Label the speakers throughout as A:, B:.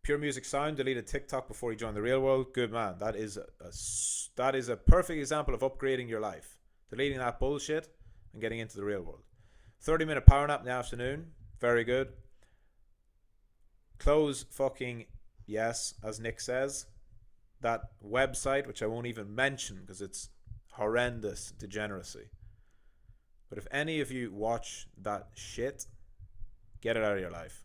A: Pure Music Sound deleted TikTok before he joined the real world. Good man. That is a perfect example of upgrading your life. Deleting that bullshit and getting into the real world. 30-minute power nap in the afternoon. Very good. Close fucking yes, as Nick says. That website, which I won't even mention because it's horrendous degeneracy. But if any of you watch that shit, get it out of your life.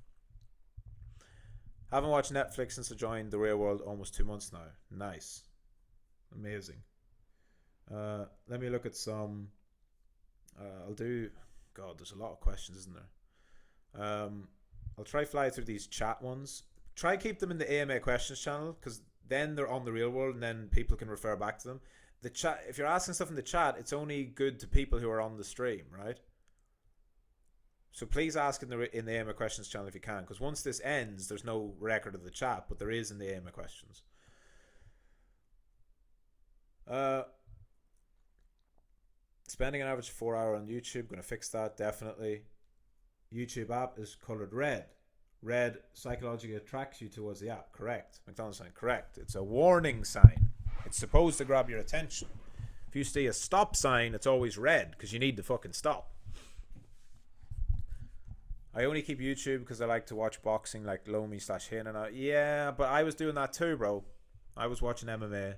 A: Haven't watched Netflix since I joined the real world almost 2 months now. Nice. Amazing. Let me look at some. God, there's a lot of questions, isn't there? I'll try fly through these chat ones. Try keep them in the AMA questions channel, because then they're on the real world and then people can refer back to them. The chat, if you're asking stuff in the chat, it's only good to people who are on the stream, right? So please ask in the AMA questions channel if you can, because once this ends, there's no record of the chat, but there is in the AMA questions. Spending an average 4 hours on YouTube, going to fix that, definitely. YouTube app is colored red. Red psychologically attracts you towards the app. Correct. McDonald's sign. Correct. It's a warning sign. It's supposed to grab your attention. If you see a stop sign, it's always red because you need to fucking stop. I only keep YouTube because I like to watch boxing like Lomi/Hina. Yeah, but I was doing that too, bro. I was watching MMA.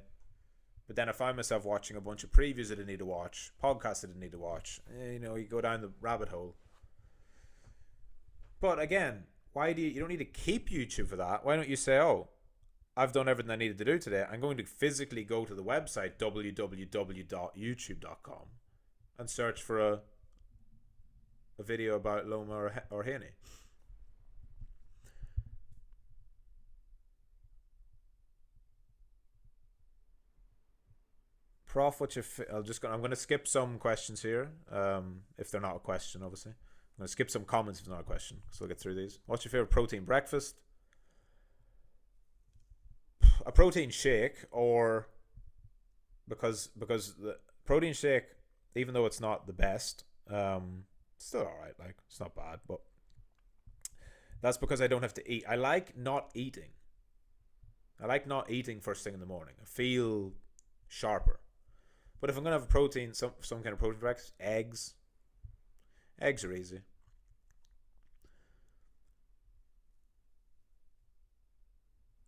A: But then I found myself watching a bunch of previews I didn't need to watch, podcasts I didn't need to watch. You know, you go down the rabbit hole. But again, why do you don't need to keep YouTube for that? Why don't you say, oh, I've done everything I needed to do today. I'm going to physically go to the website www.youtube.com and search for a video about Loma or Haney. Prof, I'm going to skip some questions here, if they're not a question, obviously. I'm going to skip some comments if it's not a question, so we'll get through these. What's your favorite protein breakfast? A protein shake, or because the protein shake, even though it's not the best, still alright, like it's not bad, but that's because I don't have to eat. I like not eating first thing in the morning. I feel sharper. But if I'm gonna have a protein, some kind of protein breakfast, eggs are easy.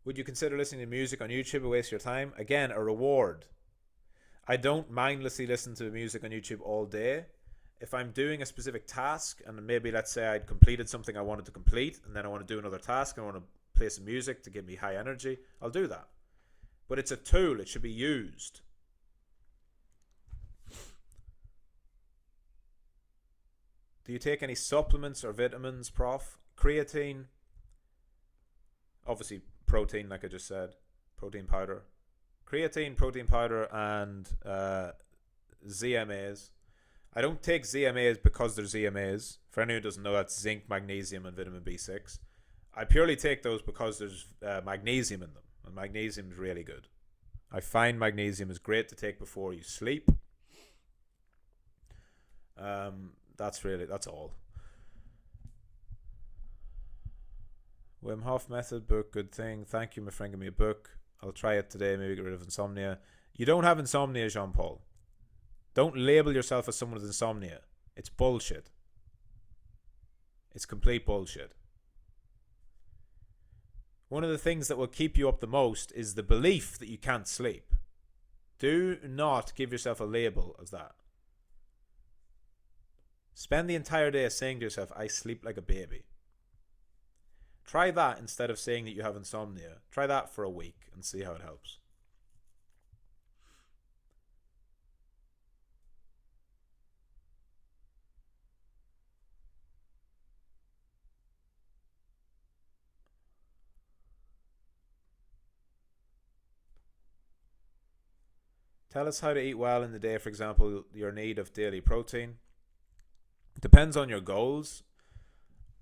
A: Would you consider listening to music on YouTube a waste of your time? Again, a reward. I don't mindlessly listen to music on YouTube all day. If I'm doing a specific task, and maybe let's say I'd completed something I wanted to complete, and then I want to do another task, and I want to play some music to give me high energy, I'll do that. But it's a tool, it should be used. Do you take any supplements or vitamins, Prof? Creatine, obviously protein, like I just said, protein powder. Creatine, protein powder, and ZMAs. I don't take ZMAs because they're ZMAs. For anyone who doesn't know, that's zinc, magnesium, and vitamin B6. I purely take those because there's magnesium in them, and magnesium is really good. I find magnesium is great to take before you sleep. That's all. Wim Hof method book, good thing. Thank you, my friend. Give me a book. I'll try it today. Maybe get rid of insomnia. You don't have insomnia, Jean-Paul. Don't label yourself as someone with insomnia. It's bullshit. It's complete bullshit. One of the things that will keep you up the most is the belief that you can't sleep. Do not give yourself a label as that. Spend the entire day saying to yourself, I sleep like a baby. Try that instead of saying that you have insomnia. Try that for a week and see how it helps. Tell us how to eat well in the day, for example, your need of daily protein. Depends on your goals.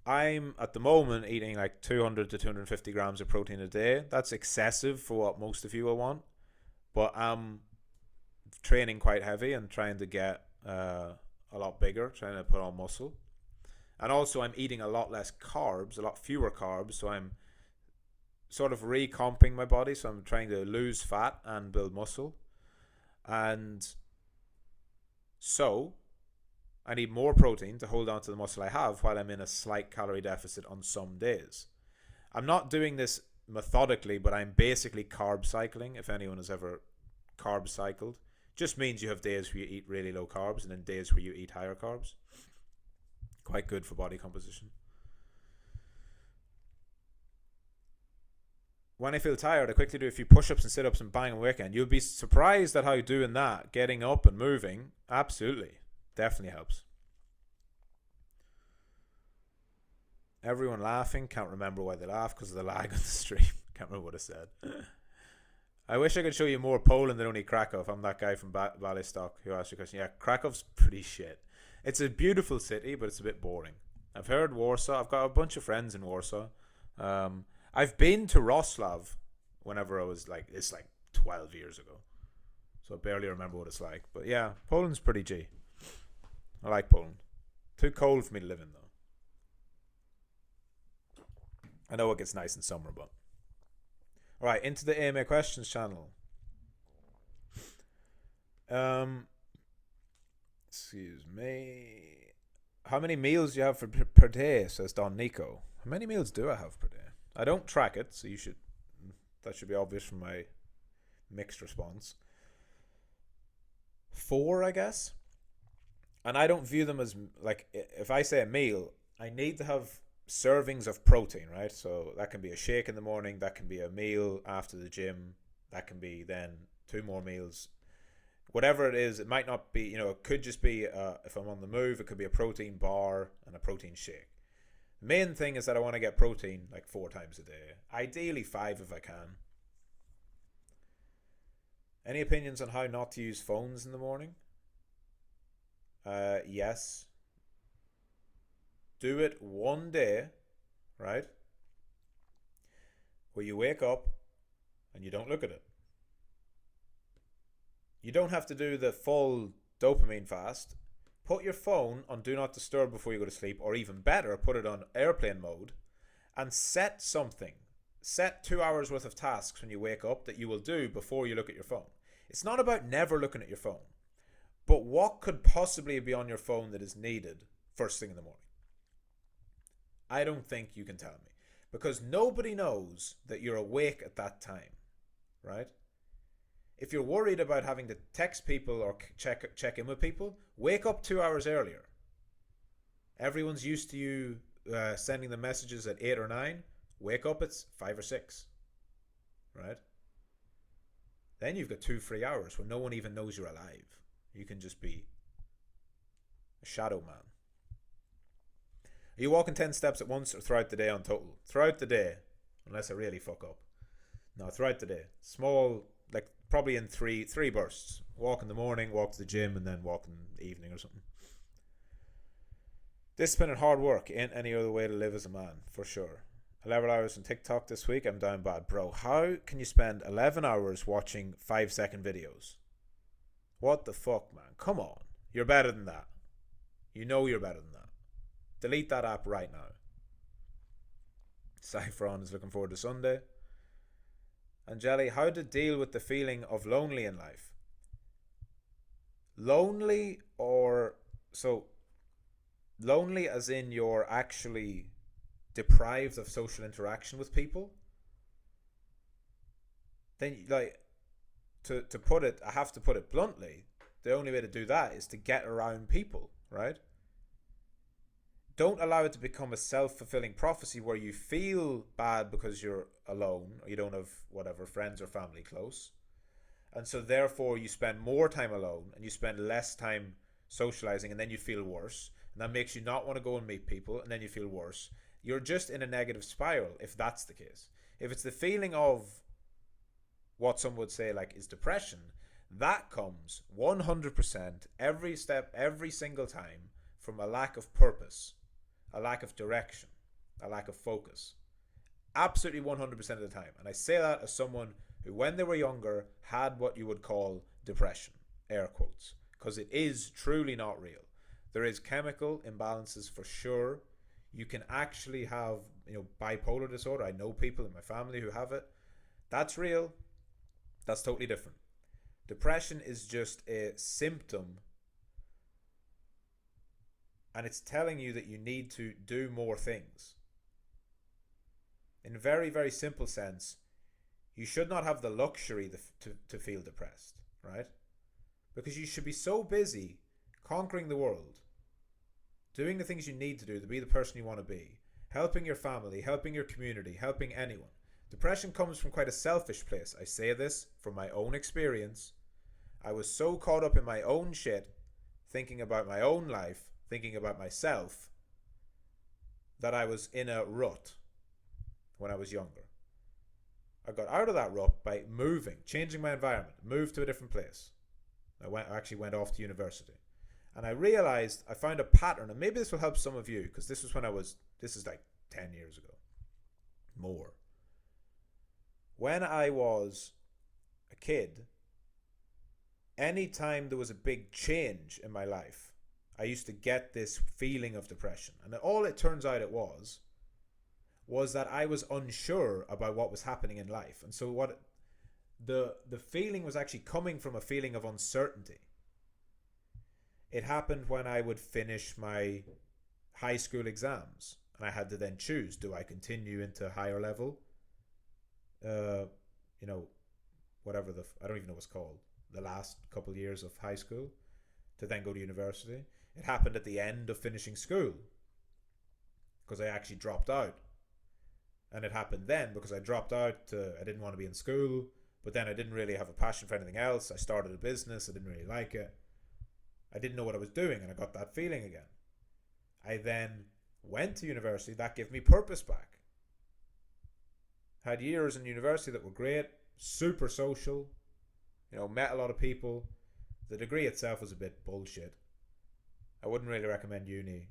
A: I'm at the moment eating like 200 to 250 grams of protein a day. That's excessive for what most of you will want, but I'm training quite heavy and trying to get a lot bigger, trying to put on muscle. And also I'm eating a lot less carbs, a lot fewer carbs, so I'm sort of recomping my body, so I'm trying to lose fat and build muscle. And so I need more protein to hold on to the muscle I have while I'm in a slight calorie deficit on some days. I'm not doing this methodically, but I'm basically carb cycling. If anyone has ever carb cycled, just means you have days where you eat really low carbs and then days where you eat higher carbs. Quite good for body composition. When I feel tired, I quickly do a few push-ups and sit-ups and bang on the weekend. You'll be surprised at how doing that, getting up and moving, absolutely, definitely helps. Everyone laughing, can't remember why they laugh because of the lag on the stream. Can't remember what I said. I wish I could show you more Poland than only Krakow. I'm that guy from Bialystok who asked you a question. Yeah, Krakow's pretty shit. It's a beautiful city, but it's a bit boring. I've heard Warsaw. I've got a bunch of friends in Warsaw. I've been to Wrocław whenever I was like, it's like 12 years ago. So I barely remember what it's like. But yeah, Poland's pretty G. I like Poland. Too cold for me to live in though. I know it gets nice in summer, but. Alright, into the AMA questions channel. Excuse me. How many meals do you have per day, says Don Nico. How many meals do I have per day? I don't track it, so that should be obvious from my mixed response. 4, I guess. And I don't view them as, like, if I say a meal, I need to have servings of protein, right? So that can be a shake in the morning, that can be a meal after the gym, that can be then 2 more meals. Whatever it is, it might not be, it could just be, if I'm on the move, it could be a protein bar and a protein shake. The main thing is that I want to get protein like 4 times a day. Ideally 5 if I can. Any opinions on how not to use phones in the morning? Yes. Do it one day, right? Where you wake up and you don't look at it. You don't have to do the full dopamine fast. Put your phone on do not disturb before you go to sleep, or even better, put it on airplane mode and set something. Set 2 hours worth of tasks when you wake up that you will do before you look at your phone. It's not about never looking at your phone, but what could possibly be on your phone that is needed first thing in the morning? I don't think you can tell me, because nobody knows that you're awake at that time, right? If you're worried about having to text people or check in with people, wake up 2 hours earlier. Everyone's used to you sending them messages at 8 or 9. Wake up at 5 or 6, right? Then you've got 2 free hours where no one even knows you're alive. You can just be a shadow man. Are you walking 10 steps at once or throughout the day on total? Throughout the day, unless I really fuck up. No, throughout the day. Small, like probably in three bursts. Walk in the morning, walk to the gym, and then walk in the evening or something. Discipline and hard work ain't any other way to live as a man, for sure. 11 hours on TikTok this week, I'm down bad. Bro, how can you spend 11 hours watching 5-second videos? What the fuck, man? Come on. You're better than that. You know you're better than that. Delete that app right now. Saffron is looking forward to Sunday. Angeli, how to deal with the feeling of lonely in life? Lonely lonely as in you're actually deprived of social interaction with people? Then, like, to put it, I have to put it bluntly, the only way to do that is to get around people, right? Don't allow it to become a self-fulfilling prophecy where you feel bad because you're alone or you don't have whatever friends or family close, and so therefore you spend more time alone and you spend less time socializing, and then you feel worse, and that makes you not want to go and meet people, and then you feel worse. You're just in a negative spiral if that's the case. If it's the feeling of what some would say like is depression, that comes 100% every step, every single time from a lack of purpose, a lack of direction, a lack of focus. Absolutely 100% of the time. And I say that as someone who, when they were younger, had what you would call depression, air quotes, because it is truly not real. There is chemical imbalances for sure. You can actually have, bipolar disorder. I know people in my family who have it. That's real. That's totally different. Depression is just a symptom, and it's telling you that you need to do more things. In a very, very simple sense, you should not have the luxury to feel depressed, right? Because you should be so busy conquering the world, doing the things you need to do to be the person you want to be, helping your family, helping your community, helping anyone. Depression comes from quite a selfish place. I say this from my own experience. I was so caught up in my own shit, thinking about my own life, thinking about myself, that I was in a rut when I was younger. I got out of that rut by moving, changing my environment, moved to a different place. I actually went off to university. And I realized, I found a pattern, and maybe this will help some of you, because this is like 10 years ago. More. When I was a kid, anytime there was a big change in my life, I used to get this feeling of depression. And all it turns out it was that I was unsure about what was happening in life. And so what the feeling was actually coming from a feeling of uncertainty. It happened when I would finish my high school exams, and I had to then choose, do I continue into higher level? Whatever I don't even know what's called, the last couple of years of high school, to then go to university. It happened at the end of finishing school, because I actually dropped out. And it happened then because I dropped out. I didn't want to be in school, but then I didn't really have a passion for anything else. I started a business. I didn't really like it. I didn't know what I was doing, and I got that feeling again. I then went to university. That gave me purpose back. Had years in university that were great, super social, met a lot of people. The degree itself was a bit bullshit. I wouldn't really recommend uni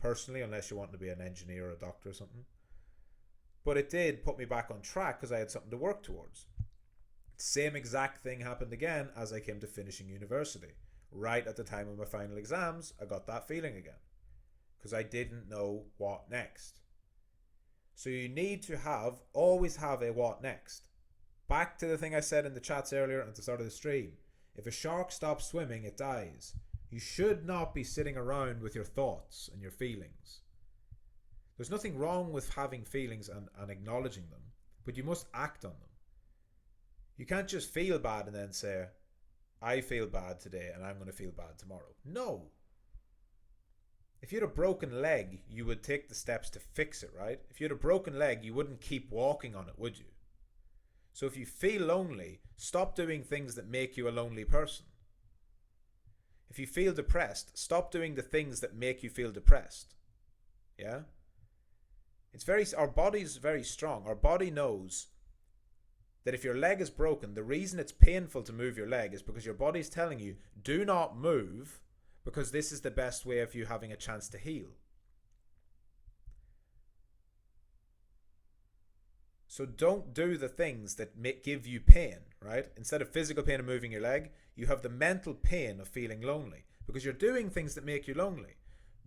A: personally, unless you want to be an engineer or a doctor or something. But it did put me back on track because I had something to work towards. Same exact thing happened again as I came to finishing university. Right at the time of my final exams, I got that feeling again, because I didn't know what next. So you need to always have a what next. Back to the thing I said in the chats earlier at the start of the stream. If a shark stops swimming, it dies. You should not be sitting around with your thoughts and your feelings. There's nothing wrong with having feelings and acknowledging them, but you must act on them. You can't just feel bad and then say, I feel bad today and I'm going to feel bad tomorrow. No. If you had a broken leg, you would take the steps to fix it, right? If you had a broken leg, you wouldn't keep walking on it, would you? So if you feel lonely, stop doing things that make you a lonely person. If you feel depressed, stop doing the things that make you feel depressed. Yeah? Our body's very strong. Our body knows that if your leg is broken, the reason it's painful to move your leg is because your body's telling you, do not move, because this is the best way of you having a chance to heal. So don't do the things that give you pain, right? Instead of physical pain of moving your leg, you have the mental pain of feeling lonely, because you're doing things that make you lonely.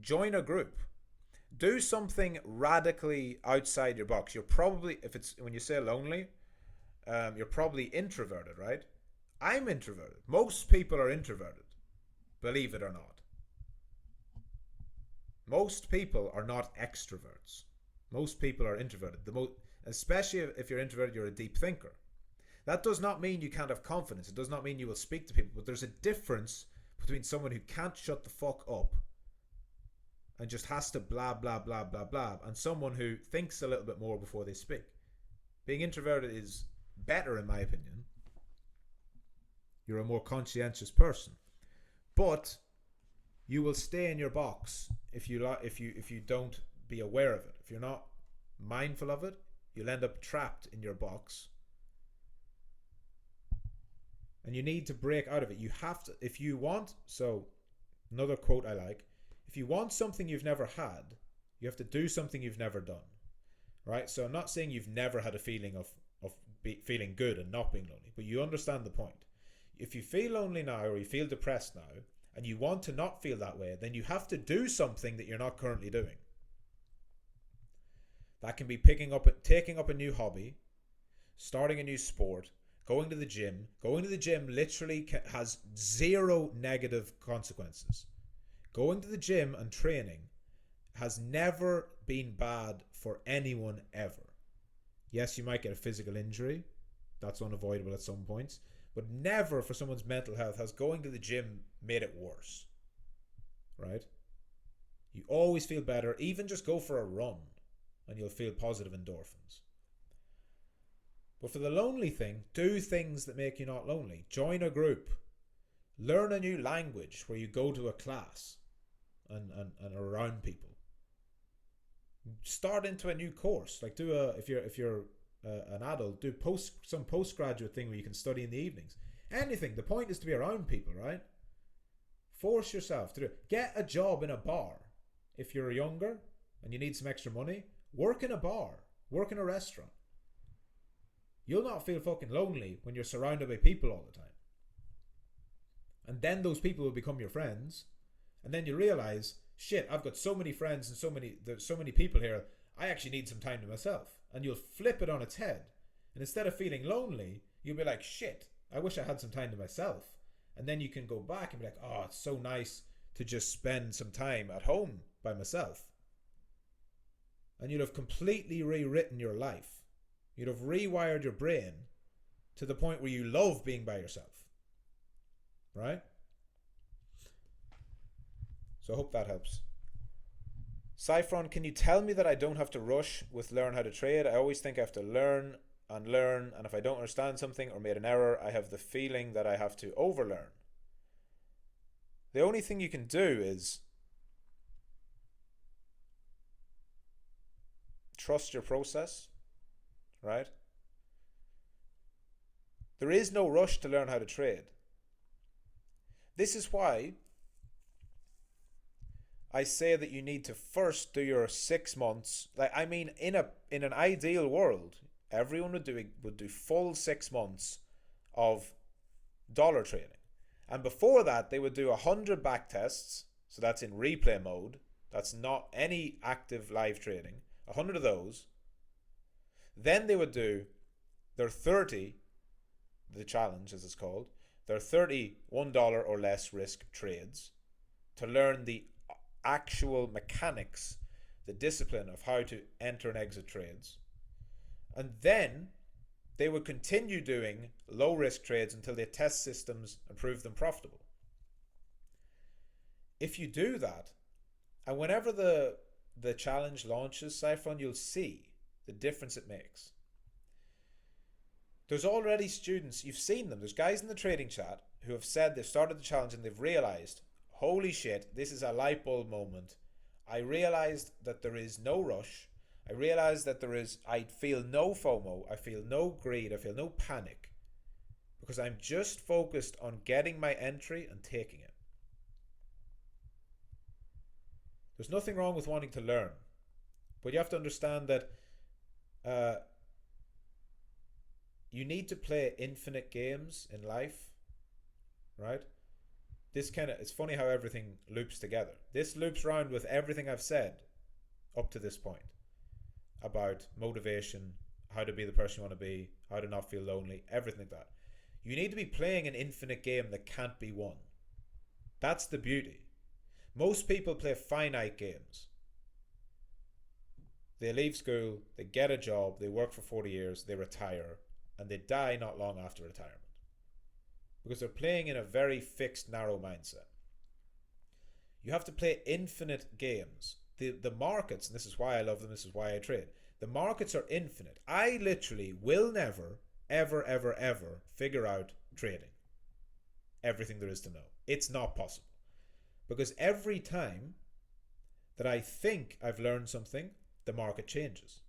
A: Join a group. Do something radically outside your box. You're probably, when you say lonely, you're probably introverted, right? I'm introverted. Most people are introverted, believe it or not. Most people are not extroverts. Most people are introverted. Especially if you're introverted, you're a deep thinker. That does not mean you can't have confidence. It does not mean you will speak to people. But there's a difference between someone who can't shut the fuck up and just has to blah, blah, blah, blah, blah, and someone who thinks a little bit more before they speak. Being introverted is better, in my opinion. You're a more conscientious person. But you will stay in your box if you don't be aware of it. If you're not mindful of it, you'll end up trapped in your box. And you need to break out of it. You have to, if you want, so another quote I like, if you want something you've never had, you have to do something you've never done. Right? So I'm not saying you've never had a feeling of feeling good and not being lonely, but you understand the point. If you feel lonely now, or you feel depressed now, and you want to not feel that way, then you have to do something that you're not currently doing. That can be taking up a new hobby, starting a new sport, going to the gym. Going to the gym literally has zero negative consequences. Going to the gym and training has never been bad for anyone ever. Yes, you might get a physical injury. That's unavoidable at some points. But never for someone's mental health has going to the gym made it worse. Right? You always feel better. Even just go for a run and you'll feel positive endorphins. But for the lonely thing, do things that make you not lonely. Join a group. Learn a new language where you go to a class and around people. Start into a new course. Like if you're an adult, do some postgraduate thing where you can study in the evenings. Anything. The point is to be around people, right? Force yourself to do it. Get a job in a bar. If you're younger and you need some extra money, work in a bar. Work in a restaurant. You'll not feel fucking lonely when you're surrounded by people all the time. And then those people will become your friends. And then you realize, shit, I've got so many friends and there's so many people here, I actually need some time to myself. And you'll flip it on its head. And instead of feeling lonely, you'll be like, shit, I wish I had some time to myself. And then you can go back and be like, oh, it's so nice to just spend some time at home by myself. And you'll have completely rewritten your life. You'd have rewired your brain to the point where you love being by yourself. Right? So I hope that helps. Cyphron, can you tell me that I don't have to rush with learn how to trade? I always think I have to learn, and if I don't understand something or made an error, I have the feeling that I have to overlearn. The only thing you can do is trust your process, right? There is no rush to learn how to trade. This is why I say that you need to first do your 6 months. In an ideal world, everyone would do full 6 months of dollar trading. And before that, they would do 100 back tests. So that's in replay mode. That's not any active live trading. 100 of those. Then they would do their 30, the challenge as it's called, their 30 $1 or less risk trades to learn the actual mechanics, the discipline of how to enter and exit trades. And then they would continue doing low risk trades until they test systems and prove them profitable. If you do that, and whenever the challenge launches, Cyphron, you'll see the difference it makes. There's already students, you've seen them, there's guys in the trading chat who have said they've started the challenge and they've realized, holy shit, this is a light bulb moment. I realized that there is no rush. I realized that I feel no FOMO. I feel no greed. I feel no panic. Because I'm just focused on getting my entry and taking it. There's nothing wrong with wanting to learn. But you have to understand that you need to play infinite games in life. Right? It's funny how everything loops together. This loops around with everything I've said up to this point about motivation, how to be the person you want to be, how to not feel lonely, everything like that. You need to be playing an infinite game that can't be won. That's the beauty. Most people play finite games. They leave school, they get a job, they work for 40 years, they retire, and they die not long after retirement. Because they're playing in a very fixed, narrow mindset. You have to play infinite games. The markets, and this is why I love them, this is why I trade. The markets are infinite. I literally will never, ever, ever, ever figure out trading. Everything there is to know. It's not possible. Because every time that I think I've learned something, the market changes.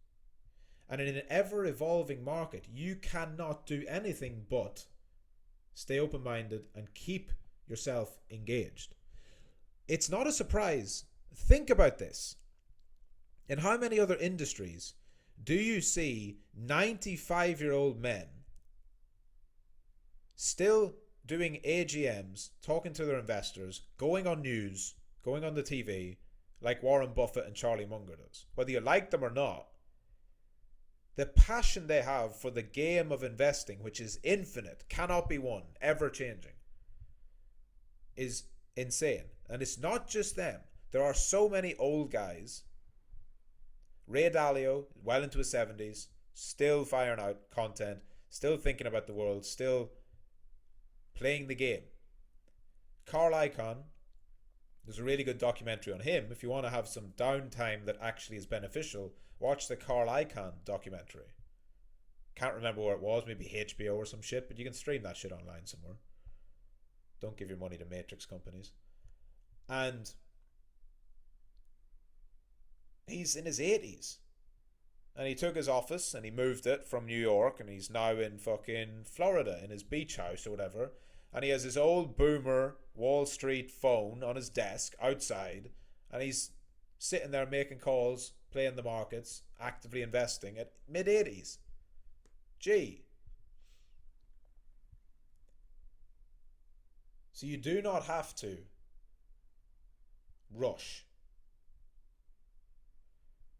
A: And in an ever-evolving market, you cannot do anything but stay open-minded and keep yourself engaged. It's not a surprise. Think about this. In how many other industries do you see 95-year-old men still doing AGMs, talking to their investors, going on news, going on the TV, like Warren Buffett and Charlie Munger does? Whether you like them or not, The passion they have for the game of investing, which is infinite, cannot be won, ever changing, is insane. And it's not just them. There are so many old guys. Ray Dalio, well into his 70s, still firing out content, still thinking about the world, still playing the game. Carl Icahn, there's a really good documentary on him. If you want to have some downtime that actually is beneficial, watch the Carl Icahn documentary. Can't remember where it was, maybe HBO or some shit, but you can stream that shit online somewhere. Don't give your money to matrix companies. And he's in his 80s. And he took his office and he moved it from New York, and he's now in fucking Florida in his beach house or whatever. And he has his old boomer Wall Street phone on his desk outside, and he's sitting there making calls, playing the markets, actively investing at mid-80s. Gee. So you do not have to rush.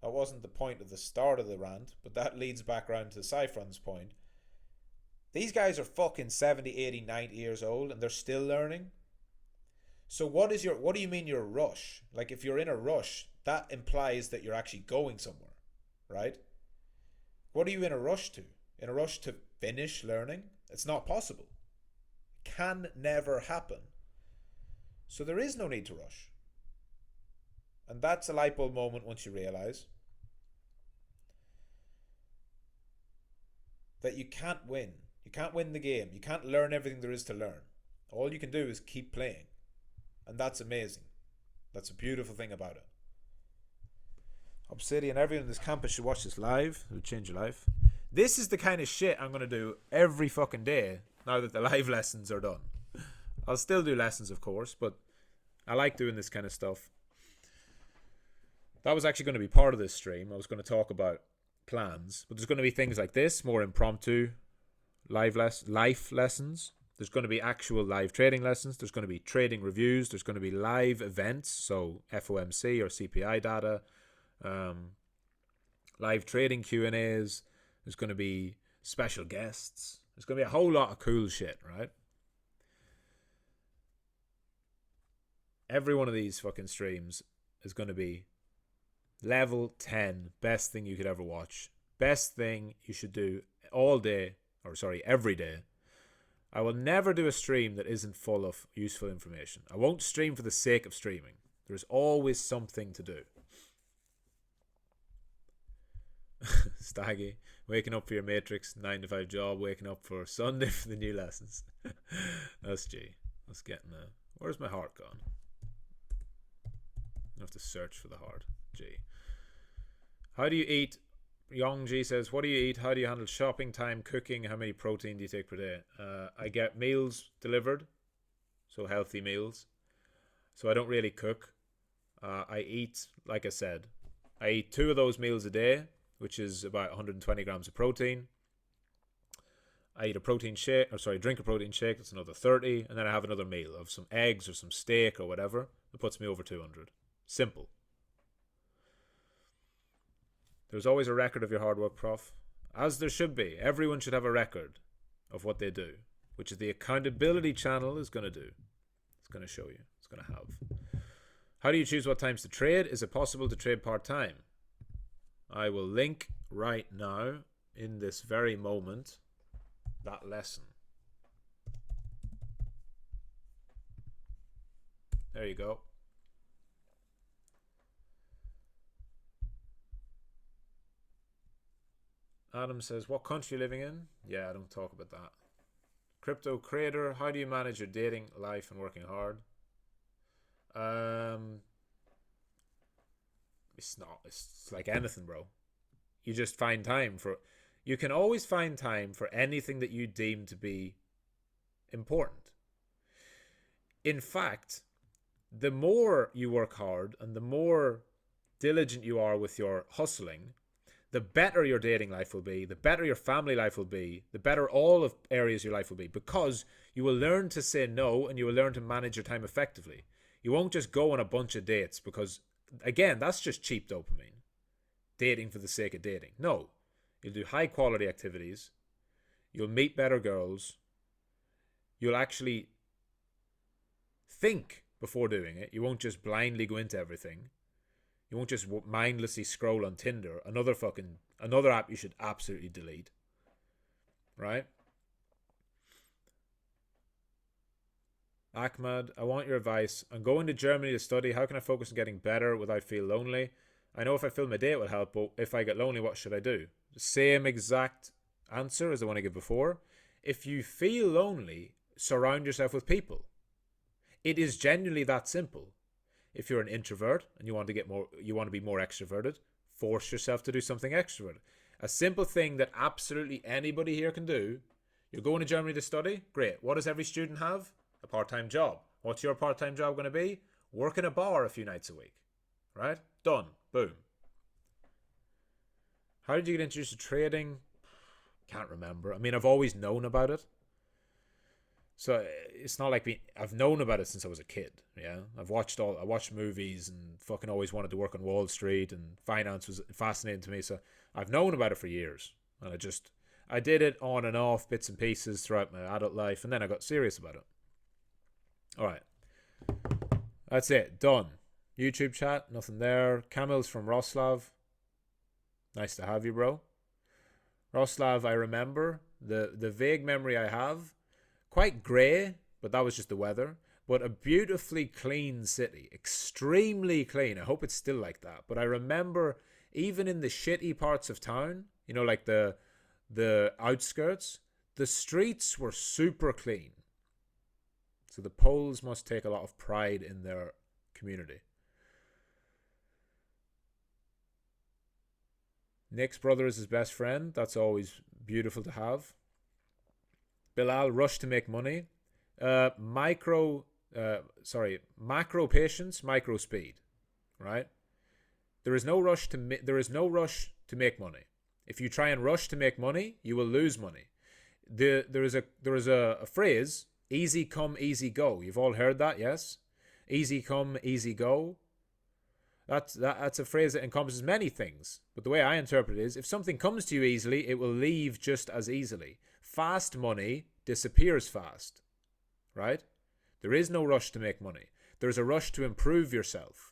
A: That wasn't the point of the start of the rant, but that leads back around to Cyphron's point. These guys are fucking 70, 80, 90 years old and they're still learning. So what do you mean you're rush? Like, if you're in a rush, that implies that you're actually going somewhere, right? What are you in a rush to? In a rush to finish learning? It's not possible. It can never happen. So there is no need to rush. And that's a light bulb moment once you realize that you can't win. You can't win the game. You can't learn everything there is to learn. All you can do is keep playing. And that's amazing. That's a beautiful thing about it. Obsidian, everyone in this campus should watch this live. It would change your life. This is the kind of shit I'm going to do every fucking day now that the live lessons are done. I'll still do lessons, of course, but I like doing this kind of stuff. That was actually going to be part of this stream. I was going to talk about plans, but there's going to be things like this, more impromptu life lessons. There's going to be actual live trading lessons. There's going to be trading reviews. There's going to be live events, so FOMC or CPI data, live trading Q&As. There's going to be special guests. There's going to be a whole lot of cool shit, right? Every one of these fucking streams is going to be level 10, best thing you could ever watch. Best thing you should do every day. I will never do a stream that isn't full of useful information. I won't stream for the sake of streaming. There's always something to do. Staggy, waking up for your Matrix 9-to-5 job, waking up for Sunday for the new lessons. That's G. That's getting where's my heart gone? I have to search for the heart. G. How do you eat? Young G says, what do you eat? How do you handle shopping time, cooking? How many protein do you take per day? I get meals delivered, so healthy meals. So I don't really cook. I eat, like I said, I eat 2 of those meals a day, which is about 120 grams of protein. I eat a protein shake, drink a protein shake, that's another 30, and then I have another meal of some eggs or some steak or whatever. That puts me over 200. Simple. There's always a record of your hard work, Prof. As there should be. Everyone should have a record of what they do, which is the accountability channel is going to do. It's going to show you. It's going to have. How do you choose what times to trade? Is it possible to trade part-time? I will link right now, in this very moment, that lesson. There you go. Adam says, what country are you living in? Yeah, I don't talk about that. Crypto creator, how do you manage your dating life and working hard? It's like anything, bro. You just find time for, you can always find time for anything that you deem to be important. In fact, the more you work hard and the more diligent you are with your hustling, the better your dating life will be, the better your family life will be, the better all of areas of your life will be, because you will learn to say no and you will learn to manage your time effectively. You won't just go on a bunch of dates because, again, that's just cheap dopamine. Dating for the sake of dating. No. You'll do high quality activities. You'll meet better girls. You'll actually think before doing it. You won't just blindly go into everything. You won't just mindlessly scroll on Tinder. Another app you should absolutely delete. Right? Ahmad, I want your advice. I'm going to Germany to study. How can I focus on getting better without feel lonely? I know if I fill my day it will help, but if I get lonely, what should I do? The same exact answer as the one I gave before. If you feel lonely, surround yourself with people. It is genuinely that simple. If you're an introvert and you want to be more extroverted, force yourself to do something extroverted. A simple thing that absolutely anybody here can do. You're going to Germany to study? Great. What does every student have? A part-time job. What's your part-time job going to be? Work in a bar a few nights a week. Right? Done. Boom. How did you get introduced to trading? Can't remember. I mean, I've always known about it. So it's not like I've known about it since I was a kid. Yeah, I watched movies and fucking always wanted to work on Wall Street, and finance was fascinating to me. So I've known about it for years, and I did it on and off, bits and pieces throughout my adult life, and then I got serious about it. All right, that's it. Done. YouTube chat, nothing there. Camille's from Roslav. Nice to have you, bro. Roslav, I remember the vague memory I have. Quite grey, but that was just the weather. But a beautifully clean city. Extremely clean. I hope it's still like that. But I remember even in the shitty parts of town, like the outskirts, the streets were super clean. So the Poles must take a lot of pride in their community. Nick's brother is his best friend. That's always beautiful to have. Bilal, rush to make money. Macro patience, micro speed. Right? There is no rush to make money. If you try and rush to make money, you will lose money. There is a phrase, easy come, easy go. You've all heard that, yes? Easy come, easy go. That's a phrase that encompasses many things. But the way I interpret it is, if something comes to you easily, it will leave just as easily. Fast money disappears fast, right? There is no rush to make money. There is a rush to improve yourself.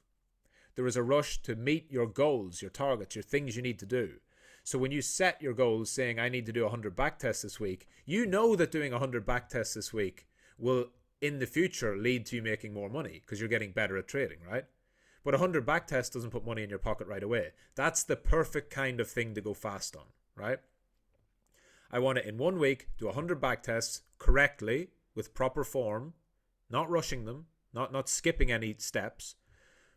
A: There is a rush to meet your goals, your targets, your things you need to do. So when you set your goals saying, I need to do 100 back tests this week, you know that doing 100 back tests this week will, in the future, lead to you making more money because you're getting better at trading, right? But 100 back tests doesn't put money in your pocket right away. That's the perfect kind of thing to go fast on, right? I want to, in 1 week, do 100 back tests correctly with proper form, not rushing them, not skipping any steps,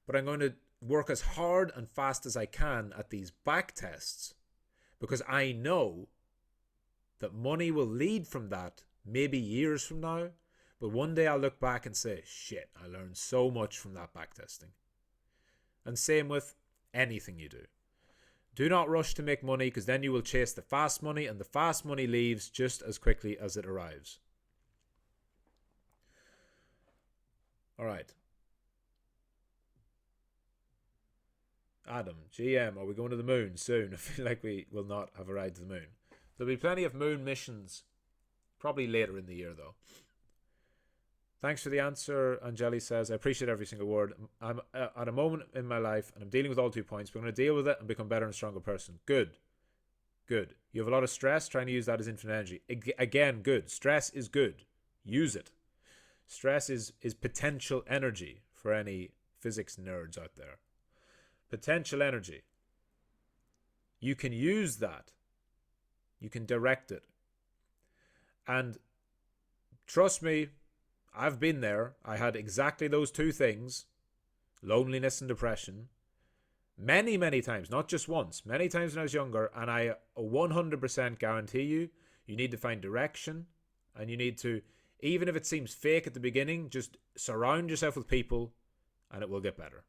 A: but I'm going to work as hard and fast as I can at these back tests because I know that money will lead from that maybe years from now, but one day I'll look back and say, shit, I learned so much from that back testing. And same with anything you do. Do not rush to make money because then you will chase the fast money and the fast money leaves just as quickly as it arrives. All right. Adam, GM, are we going to the moon soon? I feel like we will not have a ride to the moon. There'll be plenty of moon missions probably later in the year though. Thanks for the answer, Angeli says. I appreciate every single word. I'm at a moment in my life and I'm dealing with all 2 points, but I'm going to deal with it and become a better and stronger person. Good. Good. You have a lot of stress, trying to use that as infinite energy. Again, good. Stress is good. Use it. Stress is potential energy for any physics nerds out there. Potential energy. You can use that. You can direct it. And trust me, I've been there. I had exactly those 2 things, loneliness and depression, many, many times, not just once, many times when I was younger. And I 100% guarantee you need to find direction and you need to, even if it seems fake at the beginning, just surround yourself with people and it will get better.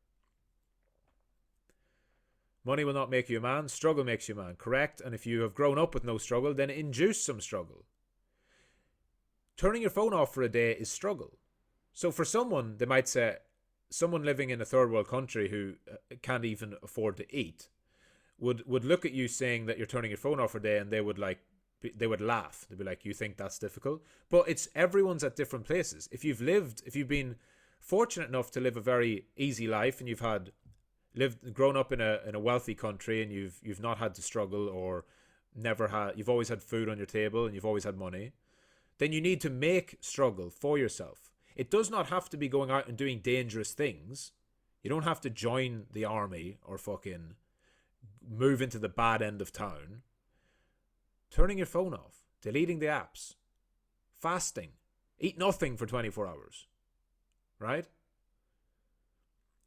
A: Money will not make you a man. Struggle makes you a man. Correct. And if you have grown up with no struggle, then induce some struggle. Turning your phone off for a day is struggle. So for someone, they might say, someone living in a third world country who can't even afford to eat, would look at you saying that you're turning your phone off for a day, and they would laugh. They'd be like, "You think that's difficult?" But it's everyone's at different places. If you've been fortunate enough to live a very easy life, and you've grown up in a wealthy country, and you've not had to struggle, or you've always had food on your table, and you've always had money, then you need to make struggle for yourself. It does not have to be going out and doing dangerous things. You don't have to join the army or fucking move into the bad end of town. Turning your phone off, deleting the apps, fasting, eat nothing for 24 hours, right?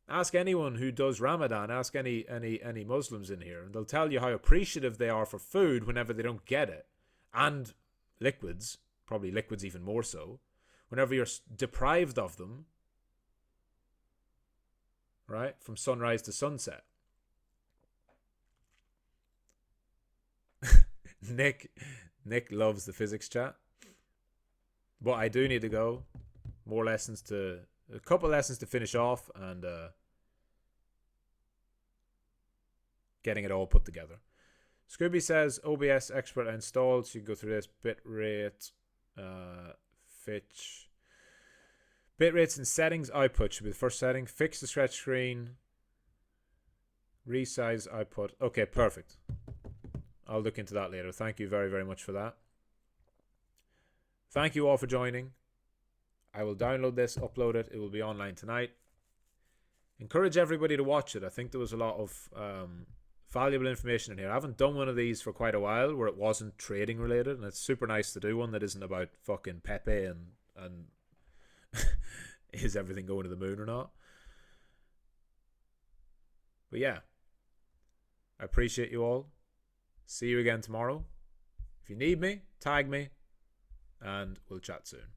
A: Ask anyone who does Ramadan, ask any Muslims in here, and they'll tell you how appreciative they are for food whenever they don't get it. And liquids, probably liquids even more so, whenever you're deprived of them, right? From sunrise to sunset. Nick loves the physics chat. But I do need to go. A couple lessons to finish off, and getting it all put together. Scooby says OBS expert installed, so you can go through this. Bitrate, Fitch. Bitrates and settings, output should be the first setting. Fix the stretch screen. Resize output. Okay, perfect. I'll look into that later. Thank you very, very much for that. Thank you all for joining. I will download this, upload it. It will be online tonight. Encourage everybody to watch it. I think there was a lot of valuable information in here. I haven't done one of these for quite a while where it wasn't trading related, and it's super nice to do one that isn't about fucking Pepe and is everything going to the moon or not. But yeah, I appreciate you all. See you again tomorrow. If you need me, tag me, and we'll chat soon.